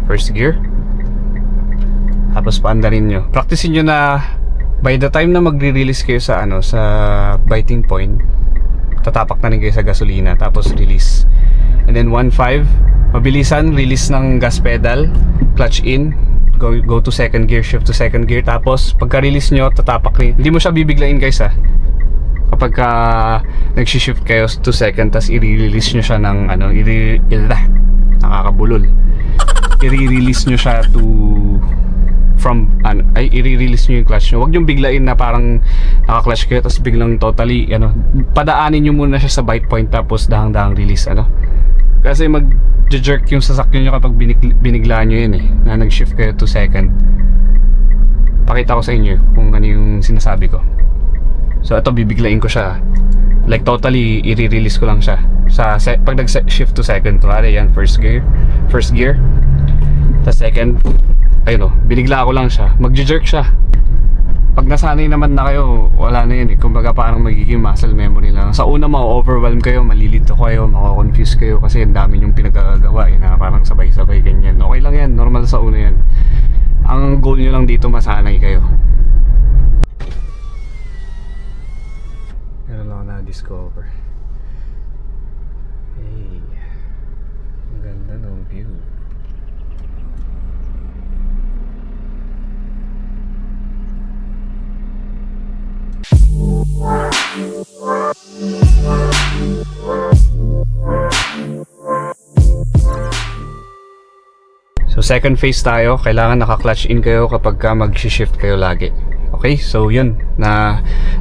first gear. Tapos paandarin nyo. Practicein nyo na by the time na magre-release kayo sa sa biting point, tatapak na rin kayo sa gasolina, tapos release. And then 1.5, mabilisan, release ng gas pedal, clutch in, go to second gear, shift to second gear. Tapos pagka-release nyo, tatapak rin. Hindi mo siya bibiglain guys kapag nag-shift kayo to second, tas i-release nyo siya ng nakakabulol. I-release nyo siya to i-release nyo yung clutch nyo. Huwag nyo biglain na parang naka-clutch kayo tapos biglang totally padaanin nyo muna siya sa bite point, tapos dahang-dahang release kasi mag-jerk yung sasakyan nyo kapag biniglaan nyo yun na nag-shift kayo to second. Pakita ko sa inyo kung ano yung sinasabi ko. So ito, bibiglain ko siya, like totally i-release ko lang siya pag nag-shift to second. Kunwari yan, first gear, tapos second, binigla ko lang siya, mag-jerk siya. Pag nasanay naman na kayo, wala na yun kumbaga parang magiging muscle memory lang. Sa una ma-overwhelm kayo, malilito kayo, mako-confuse kayo kasi ang dami yung pinagagawa na parang sabay-sabay ganyan. Okay lang yan, normal sa una yan. Ang goal nyo lang dito, masanay kayo. Meron lang na-discover. Hey, ang ganda ng view. So second phase tayo, kailangan naka-clutch in kayo kapag mag-shift kayo lagi. Okay, so yun,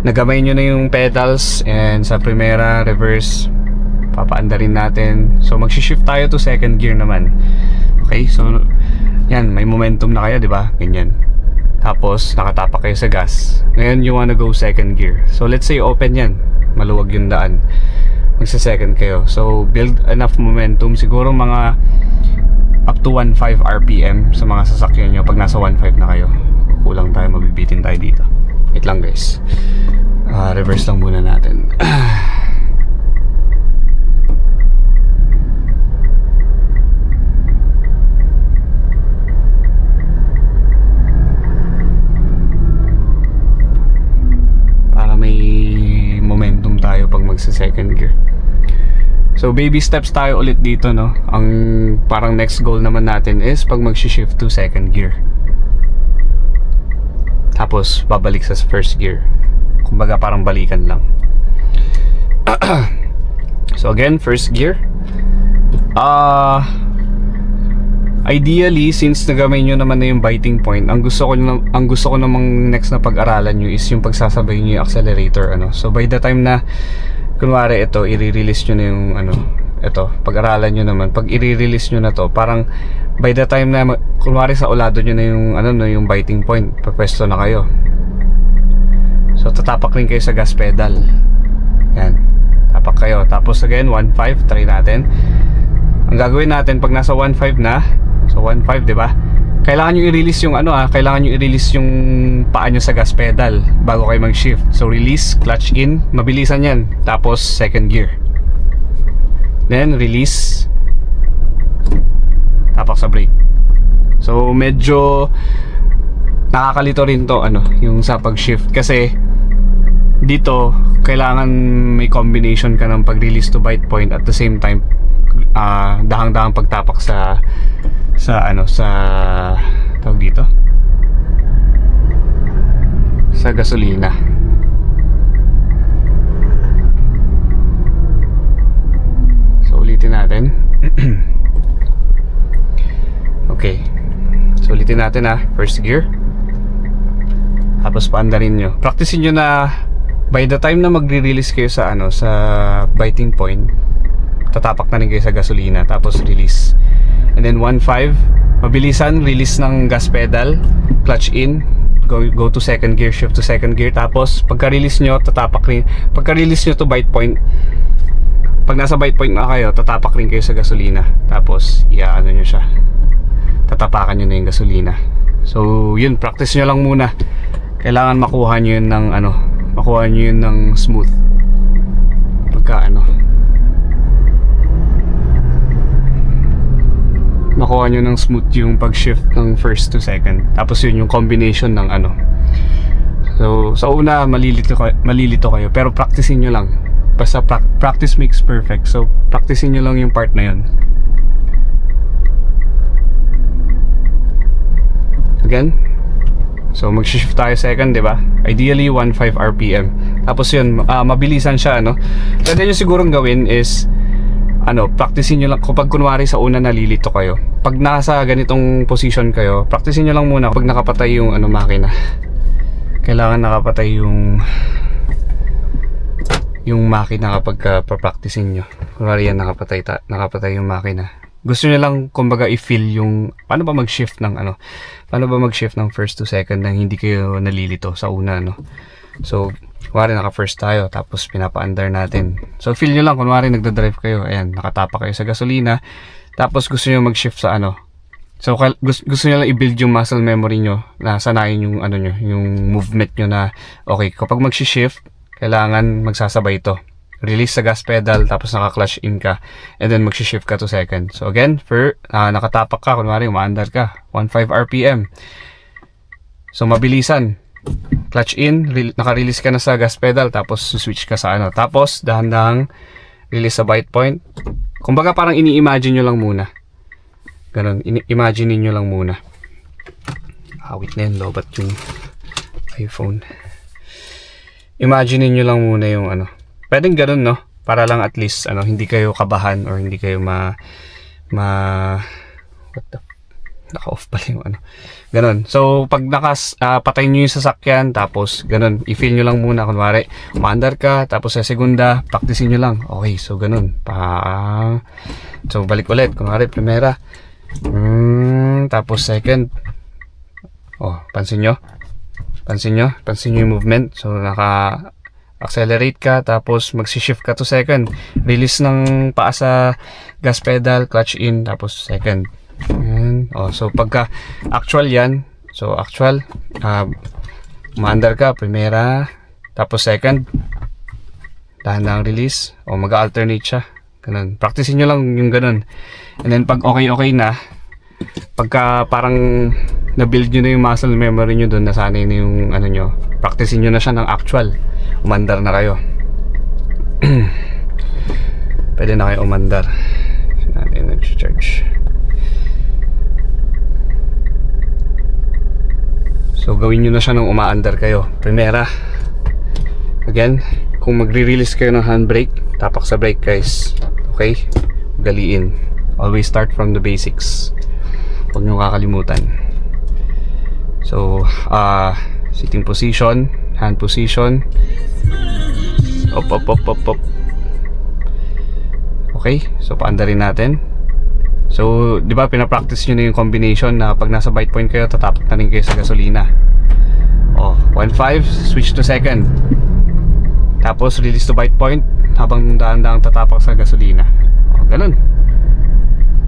nagamay nyo na yung pedals, and sa primera, reverse, papaandarin natin. So mag-shift tayo to second gear naman. Okay, so yan, may momentum na kayo, di ba? Ganyan. Tapos nakatapak kayo sa gas. Ngayon you wanna go second gear. So let's say open yan, maluwag yung daan, magsa-second kayo. So build enough momentum, siguro mga up to 1.5 RPM sa mga sasakyan nyo. Pag nasa 1.5 na kayo, kulang tayo, mabibitin tayo dito. Wait lang guys, reverse lang muna natin. Para may momentum tayo pag magsa second gear. So baby steps tayo ulit dito, no? Ang parang next goal naman natin is pag mag-shift to second gear, tapos babalik sa first gear. Kumbaga parang balikan lang. So again, first gear. Ideally, since nagamay nyo naman na yung biting point, ang gusto ko namang next na pag-aralan nyo is yung pagsasabay nyo yung accelerator. So by the time na kunwari ito, i-release nyo na yung ito, pag-aralan nyo naman, pag i-release nyo na to, parang by the time na kunwari sa ulado nyo na yung yung biting point, pagpwesto na kayo. So tatapak rin kayo sa gas pedal. Yan, tapak kayo. Tapos again, 1.5, try natin. Ang gagawin natin pag nasa 1.5 na, so 1.5, di ba? Kailangan nyo i-release yung kailangan nyo i-release yung paa nyo sa gas pedal bago kayo mag-shift. So release, clutch in, mabilisan yan. Tapos second gear, then release, tapak sa brake. So medyo nakakalito rin to yung sa pag-shift, kasi dito kailangan may combination ka ng pag-release to bite point at the same time dahang-dahang pagtapak sa tawag dito, sa gasolina. So ulitin natin. Okay, so ulitin natin first gear, tapos paandarin nyo. Practicein nyo na by the time na magre-release kayo sa sa biting point, tatapak na rin kayo sa gasolina, tapos release. And then 1.5, mabilisan, release ng gas pedal, clutch in, go to second gear, shift to second gear. Tapos pagka-release nyo, tatapak rin. Pagka-release nyo to bite point, pag nasa bite point na kayo, tatapak rin kayo sa gasolina. Tapos nyo siya, tatapakan nyo na yung gasolina. So yun, practice nyo lang muna. Kailangan makuha nyo yun ng makuha nyo yun ng smooth. Pagka nakuha nyo ng smooth yung pag-shift ng first to second. Tapos yun yung combination ng ano. So sa una malilito kayo, pero practicein nyo lang. Basta practice makes perfect. So practicein nyo lang yung part na yun. Again. So mag-shift tayo second, di ba? Ideally 1.5 RPM. Tapos yun, mabilisan siya, ano. Pwede nyo sigurong gawin is practicein nyo lang. Kapag kunwari sa una nalilito kayo, pag nasa ganitong position kayo, practicein nyo lang muna pag nakapatay yung makina. Kailangan nakapatay yung makina kapag pa-practicein nyo. Kunwari yan, nakapatay yung makina. Gusto nyo lang kumbaga i-feel yung paano ba mag-shift ng first to second nang hindi kayo nalilito sa una, no. So kunwari naka first tayo, tapos pinapa-under natin. So feel nyo lang kunwari nagda-drive kayo, ayan, nakatapa kayo sa gasolina, tapos gusto nyo mag-shift sa so gusto nyo lang i-build yung muscle memory nyo na sanayin yung yung movement nyo na okay, kapag mag-shift kailangan magsasabay ito. Release sa gas pedal, tapos naka-clutch in ka, and then mag-shift ka to second. So again, nakatapak ka, kunwari umaandar ka, 1.5 RPM. So mabilisan, clutch in, naka-release ka na sa gas pedal, tapos switch ka sa tapos dahan-dahang release sa bite point. Kumbaga parang ini-imagine nyo lang muna. Ganun, imagine nyo lang muna. Wait na yun, lobat yung iPhone. Imagine nyo lang muna yung pwedeng ganun, no? Para lang at least hindi kayo kabahan or hindi kayo naka-off pala yung ganun. So pag patay nyo yung sasakyan, tapos ganun, i-feel nyo lang muna. Kunwari umaandar ka, tapos sa segunda practicein nyo lang. Okay, so ganun so balik ulit. Kunwari primera, tapos second. Pansin nyo yung movement. So accelerate ka, tapos magsi-shift ka to second, release ng paa sa gas pedal, clutch in, tapos second. Ayan. So pagka actual yan, so actual, maandar ka, primera, tapos second, dahan-dahang release, mag-alternate siya. Ganun. Practicein nyo lang yung ganun. And then pag okay na, pagka parang na-build nyo na yung muscle memory nyo doon, nasanay na yung nyo, practicein nyo na siya ng actual. Umandar na kayo. Pwede na kayo umandar. Natin nag-charge. So gawin nyo na siya nung umaandar kayo. Primera. Again, kung magre-release kayo ng handbrake, tapak sa brake guys. Okay? Galiin. Always start from the basics. Huwag nyo kakalimutan. So sitting position, hand position, up. Okay, so paandarin natin. So di ba pinapractice nyo na yung combination na pag nasa bite point kayo, tatapak na rin kayo sa gasolina. 1.5, switch to second, tapos release to bite point habang dahan-dahang tatapak sa gasolina. Ganun.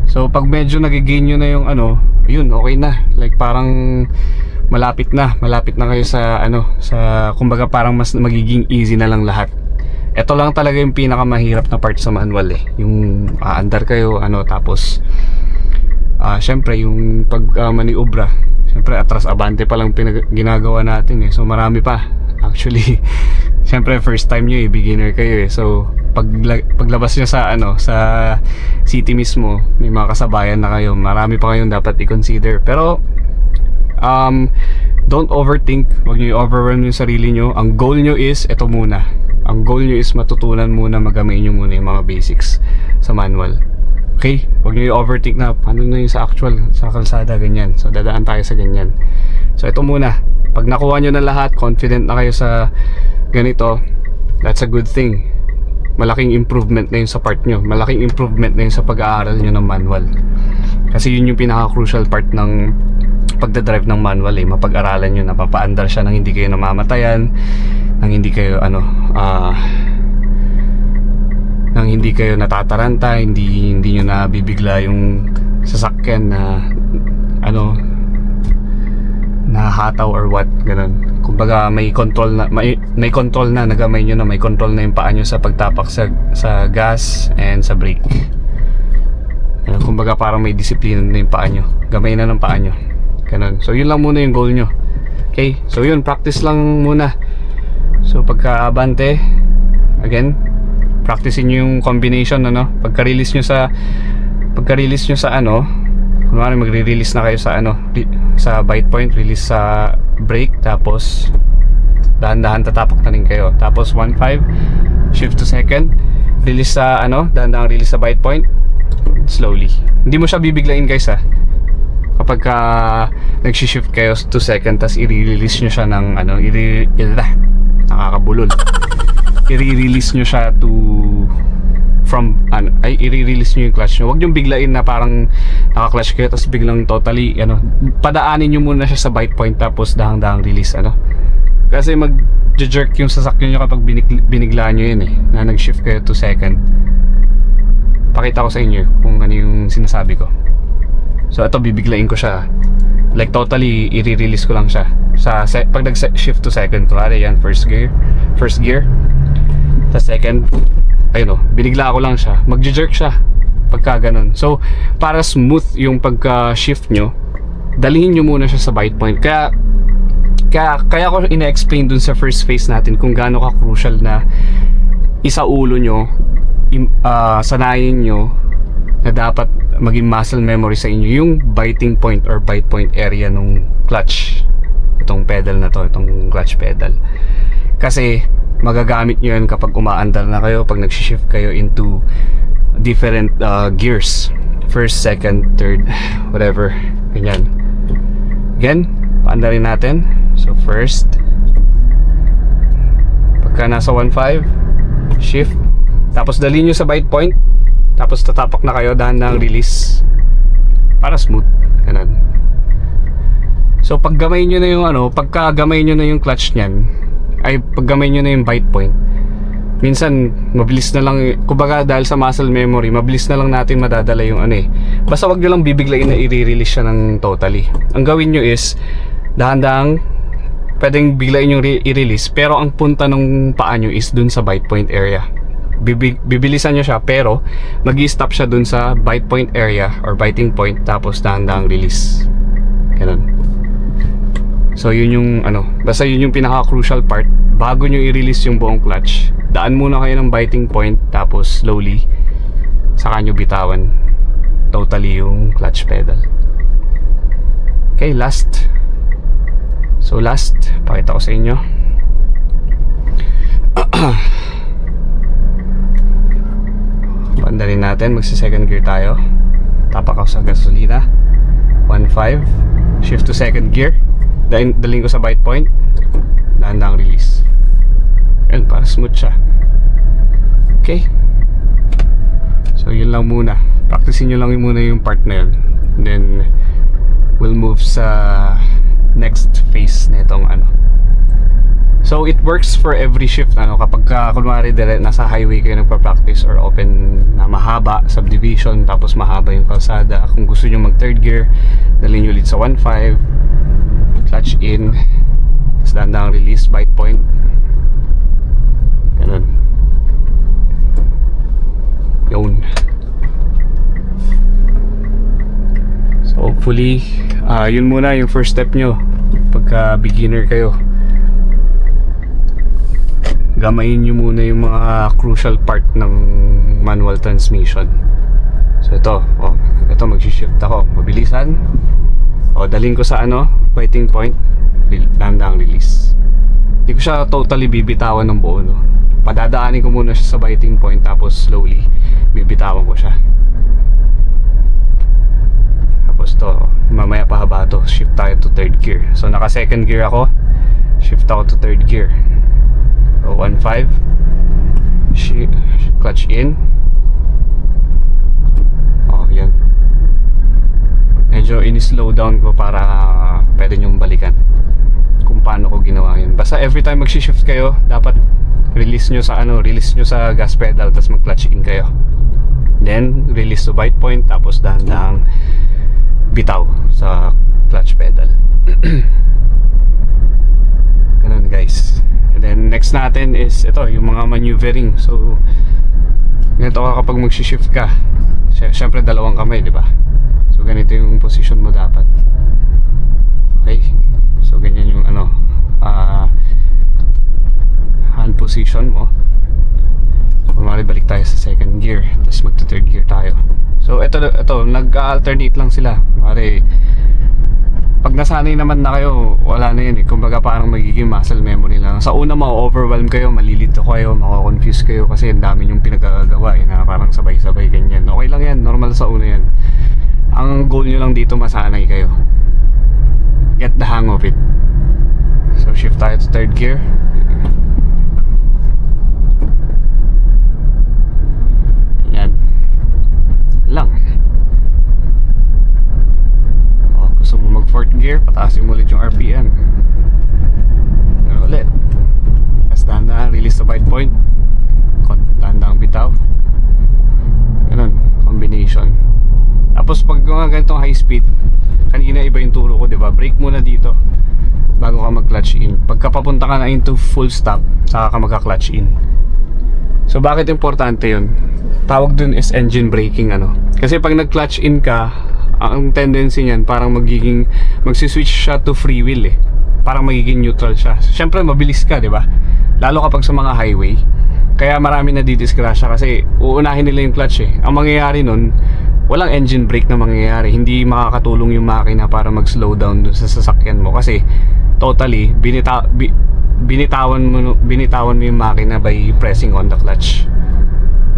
So pag medyo nagigain nyo na yung yun, okay na. Like parang malapit na kayo sa sa kumbaga parang mas magiging easy na lang lahat. Ito lang talaga yung pinakamahirap na part sa manual yung aandar kayo tapos syempre yung pag maniobra, syempre atras abante pa lang ginagawa natin so marami pa actually. Syempre first time nyo beginner kayo so paglabas nyo sa sa city mismo, may mga kasabayan na kayo, marami pa kayong dapat i-consider. Pero don't overthink, wag nyo i-overwhelm yung sarili nyo. Ang goal nyo is ito muna. Ang goal nyo is matutunan muna, magamay nyo muna yung mga basics sa manual. Okay? Wag nyo i-overthink na paano na yung sa actual, sa kalsada, ganyan. So dadaan tayo sa ganyan. So ito muna. Pag nakuha nyo na lahat, confident na kayo sa ganito, that's a good thing. Malaking improvement na yun sa part nyo. Malaking improvement na yun sa pag-aaral nyo ng manual. Kasi yun yung pinaka-crucial part ng pagdadrive ng manual mapag-aralan nyo, napapaandar siya nang hindi kayo namamatayan, nang hindi kayo nang hindi kayo natataranta, hindi nyo nabibigla yung sasakyan na nahataw or what, ganun. Kumbaga may control na, nagamay nyo na, may control na yung paa nyo sa pagtapak sa gas and sa brake. Kumbaga parang may disiplina na yung paa nyo, gamay na ng paa nyo, ganun. So yun lang muna yung goal nyo. Okay, so yun, practice lang muna. So pagka abante, again, practicein nyo yung combination, ano. Pagka-release nyo sa ano, kunwari magre-release na kayo sa ano, sa bite point, release sa brake, tapos dahan-dahan tatapak na rin kayo. Tapos 1-5, shift to second, release sa ano, dahan-dahan release sa bite point, slowly. Hindi mo siya bibiglain guys, ha. Kapag nag-shift kayo to second, tas i-release nyo siya ng ano, nakakabulol, i-release nyo siya to from ano, ay i-release nyo yung clutch nyo. Huwag nyo biglain na parang naka-clutch kayo tapos biglang totally ano, padaanin nyo muna siya sa bite point tapos dahang-dahang release, ano. Kasi mag-jerk yung sasakyan nyo kapag binigla nyo yun, na nag-shift kayo to second. Pakita ko sa inyo kung ano yung sinasabi ko. So ito, bibiglain ko siya, like totally i-release ko lang siya sa pag nag-shift to second. Kunwari yan, first gear, sa second, ayun, binigla ko lang siya, mag-jerk siya pagka ganun. So para smooth yung pagka-shift nyo, dalhin nyo muna siya sa bite point. Kaya ko ina-explain dun sa first phase natin kung gaano ka-crucial na isaulo nyo, sanayin nyo na dapat maging muscle memory sa inyo yung biting point or bite point area nung clutch, itong pedal na to, itong clutch pedal. Kasi magagamit nyo yan kapag umaandar na kayo, pag nag-shift kayo into different gears, first, second, third, whatever, ganyan. Again, paandarin natin. So first, pagka nasa 1.5, shift, tapos dali nyo sa bite point, tapos tatapak na kayo, dahan-dahang release para smooth, ganun. So paggamay nyo na yung ano, pagkagamay nyo na yung clutch nyan, ay paggamay nyo na yung bite point, minsan mabilis na lang, kumbaga dahil sa muscle memory, mabilis na lang natin madadala yung ano basta wag nyo lang bibiglain na i-release siya ng totally. Ang gawin nyo is dahan-dahang, pwedeng biglain yung i-release, pero ang punta ng paa nyo is dun sa bite point area. Bibilisan nyo siya, pero mag-i-stop siya dun sa bite point area or biting point, tapos dahan-dahang release, ganun. So yun yung ano, basta yun yung pinaka-crucial part. Bago nyo i-release yung buong clutch, daan muna kayo ng biting point, tapos slowly saka nyo bitawan totally yung clutch pedal. Okay, last. So last, pakita ko sa inyo. Pandarin natin, magsi-second gear tayo. Tapak ako sa gasolina. 1.5, shift to second gear. Daling ko sa bite point, dahan-dahang release. Ayun, para smooth siya. Okay. So yun lang muna. Practicein nyo lang muna yung part na yun. And then we'll move sa next phase na itong ano. So it works for every shift, ano, kapag kunwari nasa highway kayo nagpa-practice or open na mahaba, subdivision, tapos mahaba yung kalsada. Kung gusto nyo mag third gear, dalhin nyo ulit sa 1.5, clutch in, tapos dahan-dahang release, bite point, ganun. Yun. So hopefully yun muna yung first step nyo pagka beginner kayo. Gamayin nyo muna yung mga crucial part ng manual transmission. So ito, ito mag-shift ako, mabilisan. Daling ko sa ano, biting point, dahan-dahang release. Hindi ko siya totally bibitawan ng buo, no. Padadaanin ko muna siya sa biting point, tapos slowly bibitawan ko siya. Tapos to, mamaya pahaba to, shift tayo to third gear. So naka second gear ako, shift ako to third gear. 1.5, clutch in. Yan. Medyo ini-slow down ko para pwede nyong balikan kung paano ko ginawa yun. Basta every time mag-shift kayo, dapat release nyo sa gas pedal, tapos mag-clutch in kayo. Then release to bite point, tapos dahan-dahang bitaw sa clutch pedal. Ganun guys. And then next natin is ito, yung mga maneuvering. So ganito ka kapag mag-shift ka. Syempre dalawang kamay, di ba? So ganito yung position mo dapat. Okay? So ganyan yung ano, hand position mo. Kumari balik tayo sa second gear, tapos magta third gear tayo. So ito nag-alternate lang sila. Kumari pag nasanay naman na kayo, wala na yun eh. Kumbaga parang magiging muscle memory lang. Sa una ma-overwhelm kayo, malilito kayo, mako-confuse kayo kasi ang dami yung pinagagawa eh, na parang sabay-sabay ganyan. Okay lang yan, normal sa una yan. Ang goal nyo lang dito masanay kayo. Get the hang of it. So shift tayo to third gear. Yan lang. Gusto mo mag fourth gear, pataasin mo ulit yung RPM. Pero ulit. Tapos dahan-dahan, release the bite point. Dahan-dahan bitaw. Ganun, combination. Tapos pag mga ganitong high speed, kanina iba yung turo ko, diba? Brake muna dito bago ka mag-clutch in. Pagka papunta ka na into full stop, saka ka magka-clutch in. So bakit importante yun? Tawag dun is engine braking, ano. Kasi pag nag-clutch in ka, ang tendency niyan parang magsiswitch siya to free wheel eh. Parang magiging neutral siya. Siyempre mabilis ka, 'di ba? Lalo kapag sa mga highway. Kaya marami na didisgrasya kasi uunahin nila yung clutch eh. Ang mangyayari nun, walang engine brake na mangyayari. Hindi makakatulong yung makina para mag-slow down dun sa sasakyan mo kasi totally binitawan mo yung makina by pressing on the clutch.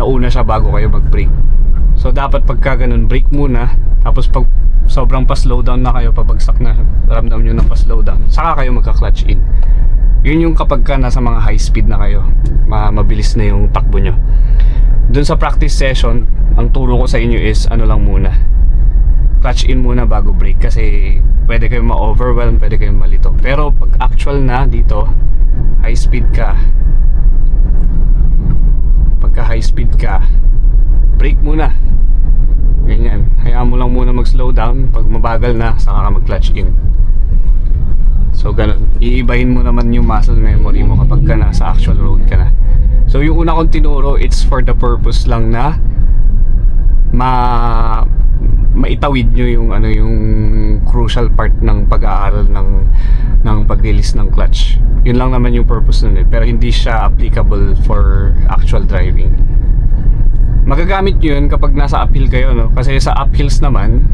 Nauna siya bago kayo mag-brake. So dapat pagka ganun, brake muna. Tapos pag sobrang pa-slow down na kayo, pabagsak na, ramdam nyo na pa-slow down, saka kayo magka-clutch in. Yun yung kapag ka nasa mga high speed na kayo, mabilis na yung takbo nyo. Dun sa practice session, ang turo ko sa inyo is ano lang muna, clutch in muna bago brake. Kasi pwede kayong ma-overwhelm, pwede kayong malito. Pero pag actual na dito, high speed ka, pagka high speed ka, brake muna. Ganyan, hayaan mo lang muna mag-slow down. Pag mabagal na, saka ka mag-clutch in. So ganun, iibahin mo naman yung muscle memory mo kapag ka nasa actual road ka na. So yung una kong tinuro, it's for the purpose lang na maitawid nyo yung yung crucial part ng pag-aaral ng pag-release ng clutch. Yun lang naman yung purpose nun eh. Pero hindi siya applicable for actual driving. Magagamit nyo yun kapag nasa uphill kayo, no? Kasi sa uphills naman,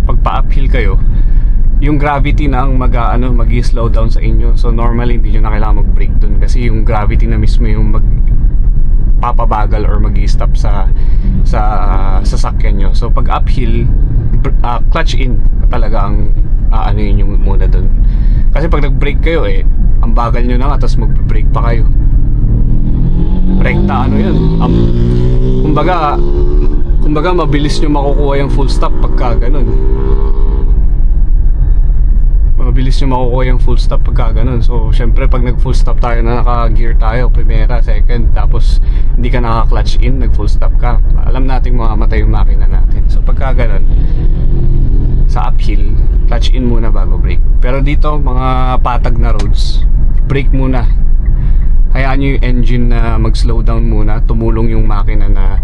pag pa-uphill kayo, yung gravity na ang mag-slow down sa inyo. So normally hindi nyo na kailangan mag-brake dun kasi yung gravity na mismo yung papabagal or mag-stop sa sasakyan nyo. So pag uphill, clutch in talaga ang yun yung muna dun. Kasi pag nag-brake kayo ang bagal nyo na nga, tapos mag-brake pa kayo. Rekta yun. Kumbaga mabilis nyo makukuha yung full stop pagka ganun. Mabilis nyo makukuha yung full stop pagka ganun. So syempre pag nag full stop tayo na naka-gear tayo, primera, second, tapos hindi ka naka-clutch in, nag full stop ka, alam nating mamamatay yung makina natin. So pagka ganun, sa uphill, clutch in muna bago brake. Pero dito, mga patag na roads, brake muna. Hayaan nyo yung engine na mag-slow down muna, tumulong yung makina na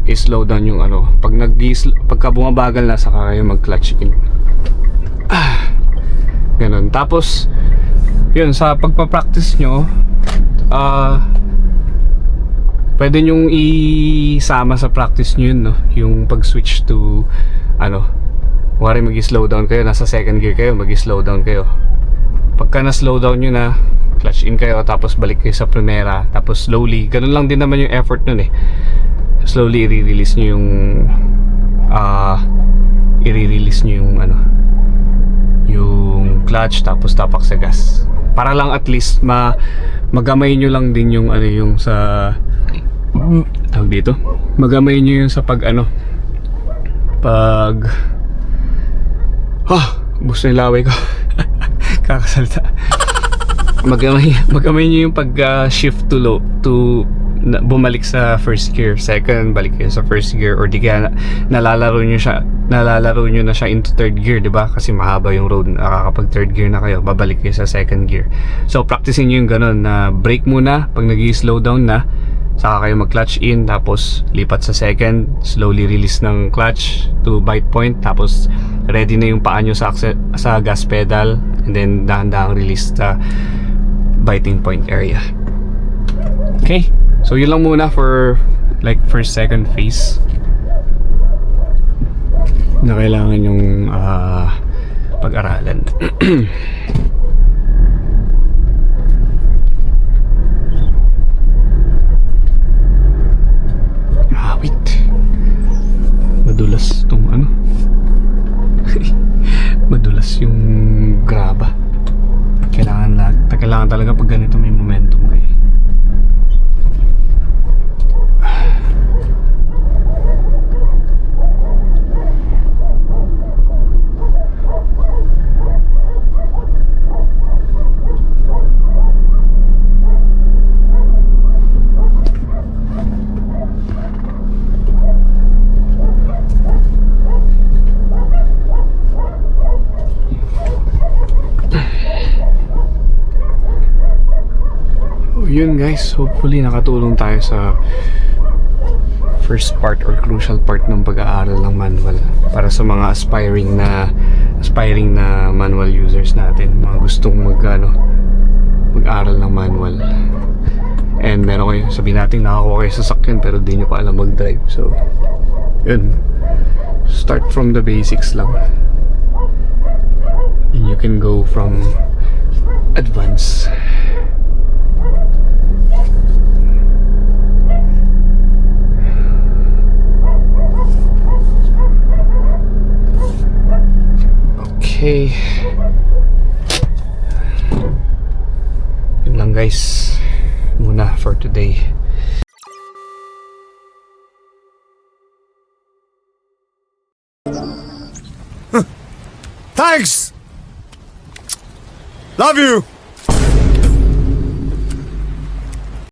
i-slow down yung pagka bumabagal na, saka kayo mag-clutch in. Ganun. Tapos yun, sa pagpa-practice nyo, pwede nyong isama sa practice nyo yun, no? Yung pag-switch to wari mag-slow down kayo, nasa second gear kayo, mag-slow down kayo. Pagka na-slow down nyo na, clutch in kayo, tapos balik kayo sa primera, tapos slowly, ganun lang din naman yung effort nun eh. Slowly i-release nyo yung yung clutch, tapos tapak sa gas. Para lang at least magamay nyo lang din yung yung sa tawag dito, magamay nyo yung sa gusto yung laway ko kakasalta. Magamay nyo yung pag shift to low, to bumalik sa first gear, second, balik kayo sa first gear, or di kaya nalalaro nyo na siya into third gear, di ba? Kasi mahaba yung road, nakakapag third gear na kayo, babalik kayo sa second gear. So practicing nyo yung ganun na brake muna pag nag-slow down na, Saka kayo mag-clutch in, tapos lipat sa second, slowly release ng clutch to bite point, tapos ready na yung paa nyo sa gas pedal, and then dahan-dahang release sa biting point area. Okay, so yun lang muna for like first second phase na kailangan yung pag-aralan. Wait, madulas tong ano. Madulas yung graba. Kailangan talaga pag ganito may momentum kayo. Yun guys, hopefully nakatulong tayo sa first part or crucial part ng pag-aaral ng manual para sa mga aspiring na manual users natin, mga gustong mag-aral ng manual. And meron kayo, sabihin natin nakakuha kayo sa sasakyan pero di nyo pa alam mag-drive. So yun, start from the basics lang and you can go from advance. Okay, yun lang guys muna for today. Thanks! Love you!